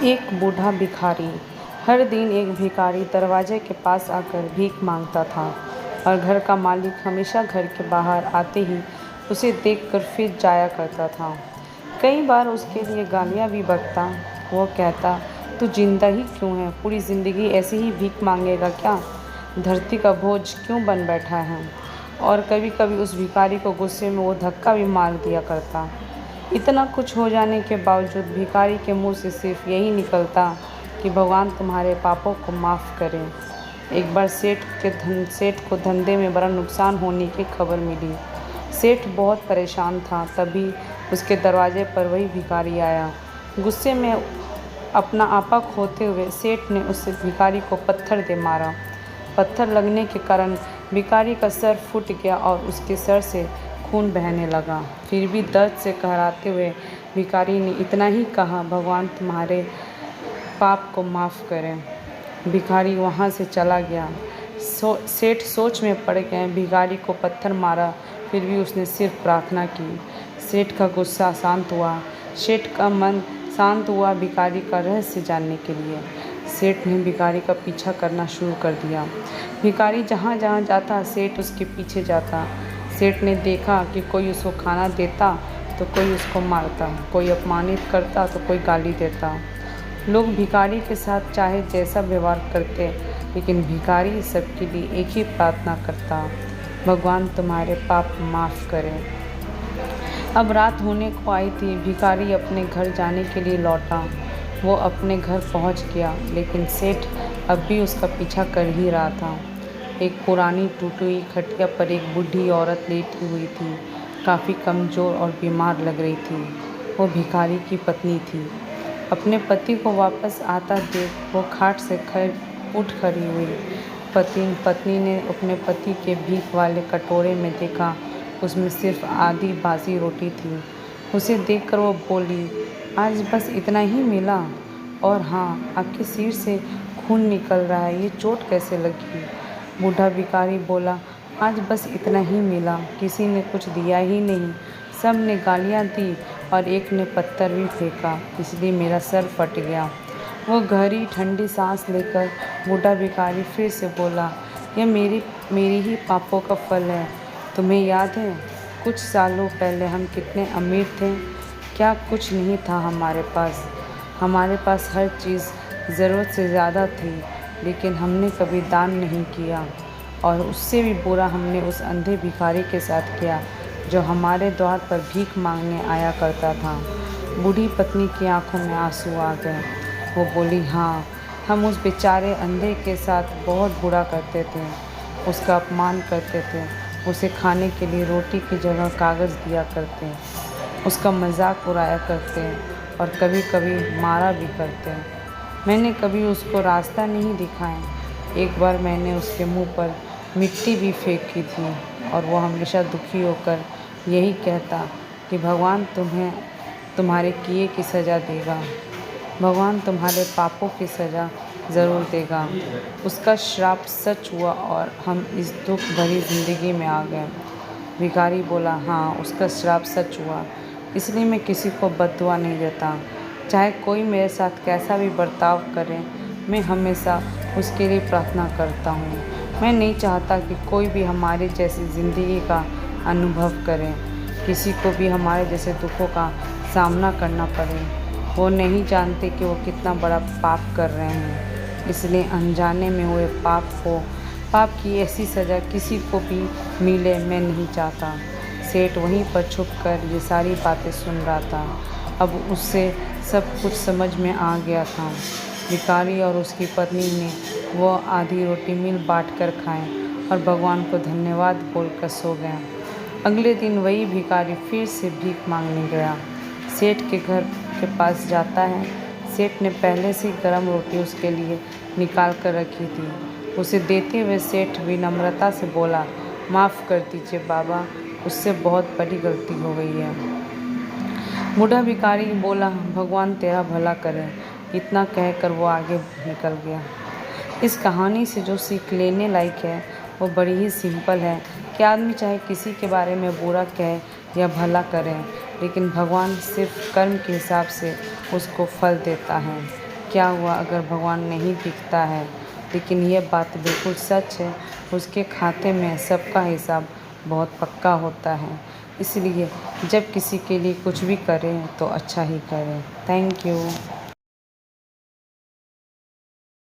एक बूढ़ा भिखारी। हर दिन एक भिखारी दरवाजे के पास आकर भीख मांगता था और घर का मालिक हमेशा घर के बाहर आते ही उसे देखकर फिर जाया करता था। कई बार उसके लिए गालियाँ भी बकता। वो कहता, तू जिंदा ही क्यों है? पूरी ज़िंदगी ऐसे ही भीख मांगेगा क्या? धरती का बोझ क्यों बन बैठा है? और कभी कभी उस भिखारी को गुस्से में वो धक्का भी मार दिया करता। इतना कुछ हो जाने के बावजूद भिखारी के मुंह से सिर्फ यही निकलता कि भगवान तुम्हारे पापों को माफ़ करें। एक बार सेठ को धंधे में बड़ा नुकसान होने की खबर मिली। सेठ बहुत परेशान था। तभी उसके दरवाजे पर वही भिखारी आया। गुस्से में अपना आपा खोते हुए सेठ ने उस भिखारी को पत्थर दे मारा। पत्थर लगने के कारण भिखारी का सर फूट गया और उसके सर से खून बहने लगा। फिर भी दर्द से कहराते हुए भिखारी ने इतना ही कहा, भगवान तुम्हारे पाप को माफ़ करें। भिखारी वहाँ से चला गया। सेठ सोच में पड़ गए। भिखारी को पत्थर मारा, फिर भी उसने सिर्फ प्रार्थना की। सेठ का गुस्सा शांत हुआ। सेठ का मन शांत हुआ भिखारी का रहस्य जानने के लिए। सेठ ने भिखारी का पीछा करना शुरू कर दिया। भिखारी जहाँ जहाँ जाता सेठ उसके पीछे जाता। सेठ ने देखा कि कोई उसको खाना देता तो कोई उसको मारता, कोई अपमानित करता तो कोई गाली देता। लोग भिखारी के साथ चाहे जैसा व्यवहार करते, लेकिन भिखारी सबके लिए एक ही प्रार्थना करता, भगवान तुम्हारे पाप माफ़ करें। अब रात होने को आई थी। भिखारी अपने घर जाने के लिए लौटा। वो अपने घर पहुंच गया, लेकिन सेठ अब भी उसका पीछा कर ही रहा था। एक पुरानी टूटी हुई खटिया पर एक बूढ़ी औरत लेटी हुई थी। काफ़ी कमज़ोर और बीमार लग रही थी। वो भिखारी की पत्नी थी। अपने पति को वापस आता देख वो खाट से उठ खड़ी हुई। पत्नी ने अपने पति के भीख वाले कटोरे में देखा, उसमें सिर्फ आधी बासी रोटी थी। उसे देखकर वो बोली, आज बस इतना ही मिला? और हाँ, आपके सिर से खून निकल रहा है, ये चोट कैसे लगी? बूढ़ा भिखारी बोला, आज बस इतना ही मिला। किसी ने कुछ दिया ही नहीं। सब ने गालियाँ दी और एक ने पत्थर भी फेंका, इसलिए मेरा सर फट गया। वो गहरी ठंडी सांस लेकर बूढ़ा भिखारी फिर से बोला, यह मेरी ही पापों का फल है। तुम्हें याद है कुछ सालों पहले हम कितने अमीर थे? क्या कुछ नहीं था हमारे पास। हमारे पास हर चीज़ ज़रूरत से ज़्यादा थी, लेकिन हमने कभी दान नहीं किया। और उससे भी बुरा हमने उस अंधे भिखारी के साथ किया जो हमारे द्वार पर भीख मांगने आया करता था। बूढ़ी पत्नी की आंखों में आंसू आ गए। वो बोली, हाँ, हम उस बेचारे अंधे के साथ बहुत बुरा करते थे। उसका अपमान करते थे। उसे खाने के लिए रोटी की जगह कागज़ दिया करते, उसका मजाक उड़ाया करते और कभी कभी मारा भी करते। मैंने कभी उसको रास्ता नहीं दिखाया। एक बार मैंने उसके मुंह पर मिट्टी भी फेंकी थी और वो हमेशा दुखी होकर यही कहता कि भगवान तुम्हारे किए की सज़ा देगा। भगवान तुम्हारे पापों की सज़ा ज़रूर देगा। उसका श्राप सच हुआ और हम इस दुख भरी ज़िंदगी में आ गए। भिखारी बोला, हाँ, उसका श्राप सच हुआ, इसलिए मैं किसी को बद्दुआ नहीं देता। चाहे कोई मेरे साथ कैसा भी बर्ताव करे, मैं हमेशा उसके लिए प्रार्थना करता हूँ। मैं नहीं चाहता कि कोई भी हमारी जैसी ज़िंदगी का अनुभव करे, किसी को भी हमारे जैसे दुखों का सामना करना पड़े। वो नहीं जानते कि वो कितना बड़ा पाप कर रहे हैं, इसलिए अनजाने में हुए पाप की ऐसी सज़ा किसी को भी मिले मैं नहीं चाहता। सेठ वहीं पर छुप कर ये सारी बातें सुन रहा था। अब उससे सब कुछ समझ में आ गया था। भिखारी और उसकी पत्नी ने वो आधी रोटी मिल बांट कर खाएं और भगवान को धन्यवाद बोलकर सो गए। अगले दिन वही भिखारी फिर से भीख मांगने गया। सेठ के घर के पास जाता है। सेठ ने पहले से गर्म रोटी उसके लिए निकाल कर रखी थी। उसे देते हुए सेठ विनम्रता से बोला, माफ़ कर दीजिए बाबा, उससे बहुत बड़ी गलती हो गई है। बूढ़ा भिखारी बोला, भगवान तेरा भला करे। इतना कहकर वो आगे निकल गया। इस कहानी से जो सीख लेने लायक है वो बड़ी ही सिंपल है कि आदमी चाहे किसी के बारे में बुरा कहे या भला करे, लेकिन भगवान सिर्फ कर्म के हिसाब से उसको फल देता है। क्या हुआ अगर भगवान नहीं दिखता है, लेकिन यह बात बिल्कुल सच है, उसके खाते में सबका हिसाब बहुत पक्का होता है। इसलिए जब किसी के लिए कुछ भी करें तो अच्छा ही करें। Thank you.